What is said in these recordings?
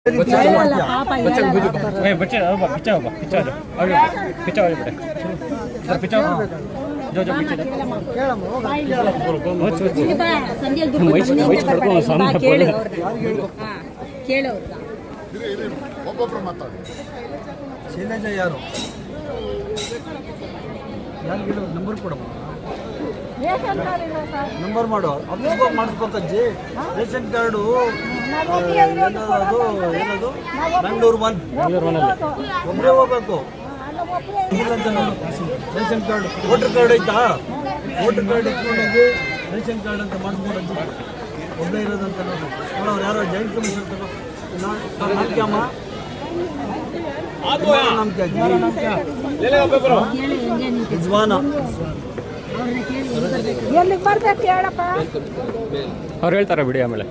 बच्चे ಶೈಲಜಾ ಯಾರು ನಂಬರ್ ಕೊಡಮ್ಮ ನಂಬರ್ ಮಾಡು ಆಫೀಸ್ಗೆ ಹೋಗಿ ಮಾಡಿಸ್ಬೇಕಜ್ಜಿ ರೇಷನ್ ಕಾರ್ಡು ಏನದು ಬೆಂಗಳೂರು ಒಬ್ಬರೇ ಹೋಗ್ಬೇಕು ರೇಷನ್ ಕಾರ್ಡ್ ವೋಟರ್ ಕಾರ್ಡ್ ಐತಾ ವೋಟರ್ ಕಾರ್ಡ್ ಇಟ್ಕೊಂಡೋಗಿ ರೇಷನ್ ಕಾರ್ಡ್ ಅಂತ ಮಾಡಿಸ್ಬೋದು ಒಬ್ಬರೇ ಇರೋದಂತ ನೋಡೋರು ಯಾರೋ ಜಾಯಿಂಟ್ ಕಮಿಷನ್ ನಾಮ್ಕ್ಯಮ್ಮ ಯಜಮಾನ ಅವ್ರು ಹೇಳ್ತಾರೆ ಬಿಡಿ ಆಮೇಲೆ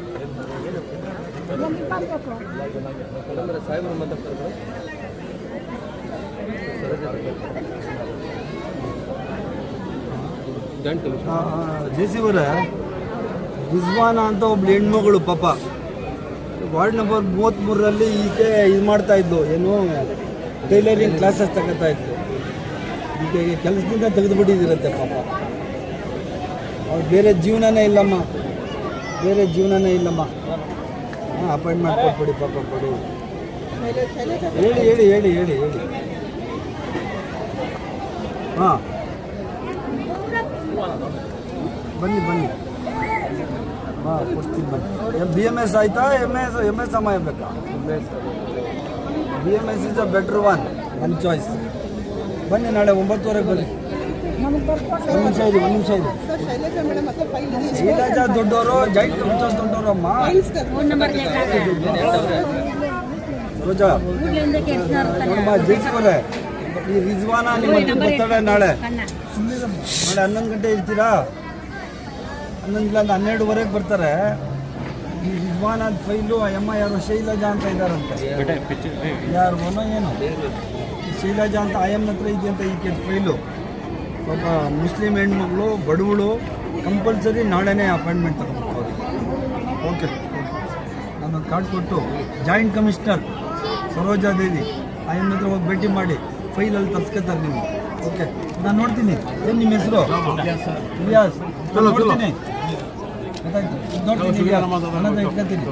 ಜೆ ಸಿ ಅವರೇ ರಿಜ್ವಾನ ಅಂತ ಒಬ್ಳು ಹೆಣ್ಮಗಳು ಪಾಪ ವಾರ್ಡ್ ನಂಬರ್ 33ರಲ್ಲಿ ಈಕೆ ಇದು ಮಾಡ್ತಾ ಇದ್ದು ಏನು ಟೈಲರಿಂಗ್ ಕ್ಲಾಸಸ್ ತಗೋತಾ ಇದ್ದು ಈಕೆಗೆ ಕೆಲಸದಿಂದ ತೆಗೆದುಬಿಟ್ಟಿದ್ದೀರಂತೆ ಪಾಪ ಅವ್ರು ಬೇರೆ ಜೀವನನೇ ಇಲ್ಲಮ್ಮ ಹಾಂ ಅಪಾಯಿಂಟ್ಮೆಂಟ್ ಕೊಟ್ಬಿಡಿ ಪಾಪ ಕೊಡಿ ಹೇಳಿ ಹಾಂ ಬನ್ನಿ ಹಾಂ ಕೊಡ್ತೀನಿ ಬನ್ನಿ BMS ಆಯಿತಾ ಎಮ್ ಎಸ್ ಅಮ್ಮ ಇರಬೇಕಾ BMS is a better one choice ಬನ್ನಿ ನಾಳೆ 9:30 ಬನ್ನಿ ಒಂದು ನಿಮಿಷ ಇದೆ ಶೈಲಜಾ ದೊಡ್ಡವರು ಜಾಯಿಂಟ್ ಕಮಿಷನ್ ದೊಡ್ಡವರಮ್ಮ ರೋಜಾ ನಮ್ಮ ಜೈಸ್ವರೇ ಈ ರಿಜ್ವಾನ ನಿಮ್ಮ ಬರ್ತಾಳೆ ನಾಳೆ 11 ಗಂಟೆ ಇರ್ತೀರಾ 11 ಇಲ್ಲ 12:30 ಬರ್ತಾರೆ ಈ ರಿಜ್ವಾನ ಫೈಲು ಅಮ್ಮ ಯಾರು ಶೈಲಜಾ ಅಂತ ಇದ್ದಾರಂತೆ ಯಾರು ಏನು ಶೈಲಜಾ ಅಂತ ಆಯಮ್ಮನ ಹತ್ರ ಇದೆಯಂತ ಈ ಫೈಲು ಪಾಪ ಮುಸ್ಲಿಂ ಹೆಣ್ಮಗಳು ಬಡವಳು ಕಂಪಲ್ಸರಿ ನಾಳೆನೇ ಅಪಾಯಿಂಟ್ಮೆಂಟ್ ತಗೋಬೇಕು ಓಕೆ ನಾನೊಂದು ಕಾರ್ಡ್ ಕೊಟ್ಟು ಜಾಯಿಂಟ್ ಕಮಿಷನರ್ ಸರೋಜಾ ದೇವಿ ಆಯಮ್ಮನ ಹತ್ರ ಹೋಗಿ ಭೇಟಿ ಮಾಡಿ ಫೈಲಲ್ಲಿ ತರ್ಸ್ಕೊತಾರೆ ನೀವು ಓಕೆ ನಾನು ನೋಡ್ತೀನಿ ಏನು ನಿಮ್ಮ ಹೆಸರು ಇಲಿಯಾಸ್ ನೋಡ್ತೀನಿ ಇಟ್ಕೊತೀನಿ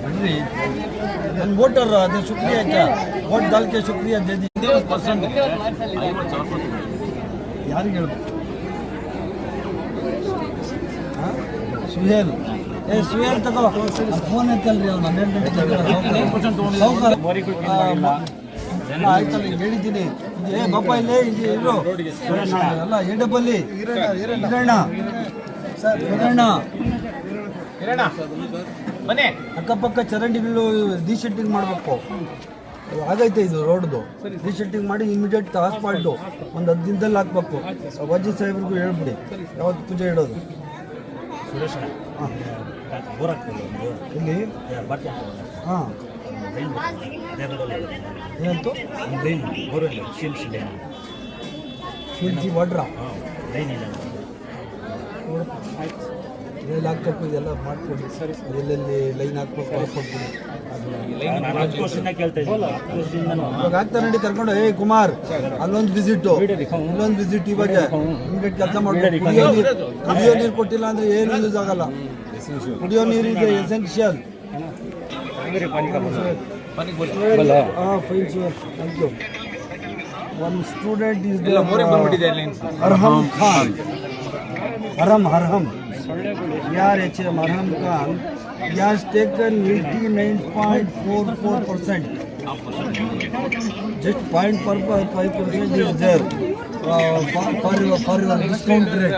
ಬನ್ರಿ ನನ್ನ ವೋಟರ್ ಅದೇ ಶುಕ್ರಿಯಾ क्या वोट डाल के शुक्रिया दे दी ಯಾರಿಗೆ ಹೇಳ್ಬೇಕು ಸುಹೇಲ್ ಸುಹೇಲ್ ತಗೋ ಫೋನ್ ಎತ್ತಲ್ರಿ ಅವ್ನು 12 ಗಂಟೆ ಆಯ್ತಲ್ಲ ಹೇಳಿದ್ದೀನಿ ಬಾಪ ಇಲ್ಲೇ ಇರು ಅಲ್ಲ ಎಡಬಲ್ಲಿ ಅಕ್ಕಪಕ್ಕ ಚರಂಡಿಗಳು ಡಿಶೆಟ್ಟಿಂಗ್ ಮಾಡಬೇಕು ಆಗೈತೆ ಇದು ರೋಡ್ದು ಡಿಶೆಟ್ಟಿಂಗ್ ಮಾಡಿ ಇಮಿಡಿಯೇಟ್ ಹಾಸ್ಪಾಲ್ಟು ಒಂದು 10 ದಿನದಲ್ಲಿ ಹಾಕ್ಬೇಕು ವಜ್ಜಿ ಸಾಹೇಬ್ರಿಗೂ ಹೇಳ್ಬಿಡಿ ಯಾವತ್ತು ಪೂಜೆ ಇಡೋದು ಇಲ್ಲಿ ಹಾಂ ಏನಂತು ಶಿಲ್ಸಿ ವಾಟ್ರಾ ಲೈನ್ ಹಾಕ್ಬೇಕು ಇದೆಲ್ಲ ಮಾಡ್ಕೊಡಿ ಎಲ್ಲೆಲ್ಲಿ ಲೈನ್ ಹಾಕ್ಬೇಕು ಹಾಕ್ಕೊಡ್ತೀನಿ ಇವಾಗ ಆಗ್ತಾ ನೋಡಿ ಕರ್ಕೊಂಡು ಕುಮಾರ್ ಅಲ್ಲೊಂದು ವಿಸಿಟು ಇಲ್ಲೊಂದು ವಿಸಿಟ್ ಇವಾಗ ಇಮಿಡಿಯೇಟ್ ಕೆಲಸ ಮಾಡ್ಬೇಕು ಕುಡಿಯೋ ನೀರು ಕೊಟ್ಟಿಲ್ಲ ಅಂದರೆ ಏನು ಯೂಸ್ ಆಗಲ್ಲ ಕುಡಿಯೋ ನೀರು ಇದೆ essential fine sir thank you one student is Arham Khan Arham यार HM Arham Khan, he has taken 89.44%. Just 0.5% is there for your discount rate.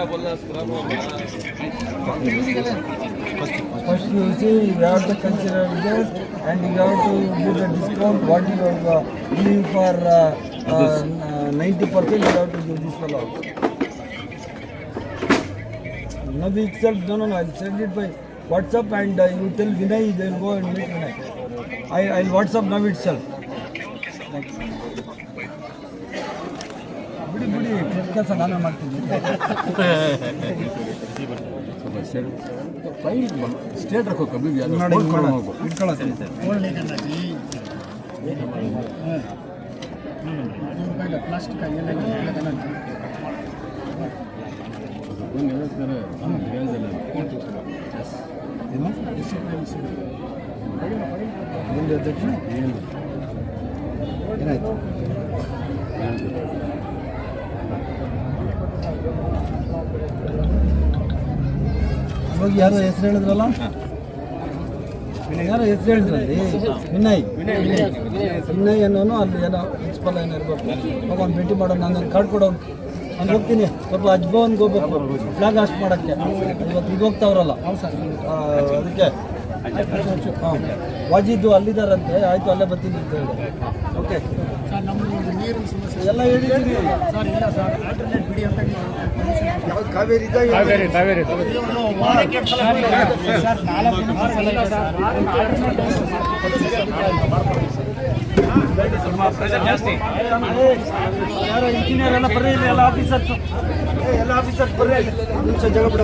First you see, you have to consider this and you have to do the discount. What you are giving for 90%, you have to give this fellow. Now itself, no, I'll send it by WhatsApp and you tell Vinay, they will go and meet Vinay. I'll WhatsApp now itself. ಬಿಡಿ ಕೆಲಸ ನಾನು ಮಾಡ್ತೀನಿ state रखो कभी भी plastic ಏನಾಯ್ತು ಇವಾಗ ಯಾರು ಹೆಸರು ಹೇಳಿದ್ರಲ್ಲ ಯಾರು ಹೆಸರು ಹೇಳಿದ್ರಲ್ಲಿ ವಿನಯ್ ವಿನಯ್ ಅನ್ನೋನು ಅಲ್ಲಿ ಏನೋ ಪ್ರಿನ್ಸಿಪಲ್ ಏನೋ ಇರಬೇಕು ಅವಾಗ ಒಂದು ಭೇಟಿ ಮಾಡೋಣ ನಾನು ಕಾರ್ಡ್ ಕೊಡೋನು ನಾನು ಹೋಗ್ತೀನಿ ಸ್ವಲ್ಪ ಅಜ್ಭವನ್ಗೆ ಹೋಗ್ಬೇಕು ಫ್ಲಾಗ್ ಹಾಸ್ಟ್ ಮಾಡೋಕ್ಕೆ ಇವತ್ತು ಈಗ ಹೋಗ್ತಾವ್ರಲ್ಲ ಅದಕ್ಕೆ ಹಾಂ ವಾಜಿದ್ದು ಅಲ್ಲಿದ್ದಾರಂತೆ ಆಯಿತು ಅಲ್ಲೇ ಬರ್ತೀನಿ ಅಂತ ಹೇಳಿದೆ ಓಕೆ ಎಲ್ಲ ಹೇಳಿದ್ದೀನಿ ಸರ್ ಇಲ್ಲ ಸರ್ ಆಲ್ಟರ್ನೇಟ್ ಬಿಡಿ ಅಂತ ಯಾವ್ದು ಕಾವೇರಿ ಇದೆ ಕಾವೇರಿ ಸರ್ 4 ದಿನ ಯಾರೋ ಇಂಜಿನಿಯರ್ ಎಲ್ಲ ಬರ್ರಿ ಇಲ್ಲಿ ಎಲ್ಲ ಆಫೀಸರ್ಸ್ ಬರ್ರಿ ನಿಮಿಷ ಜಾಗ ಬಿಡ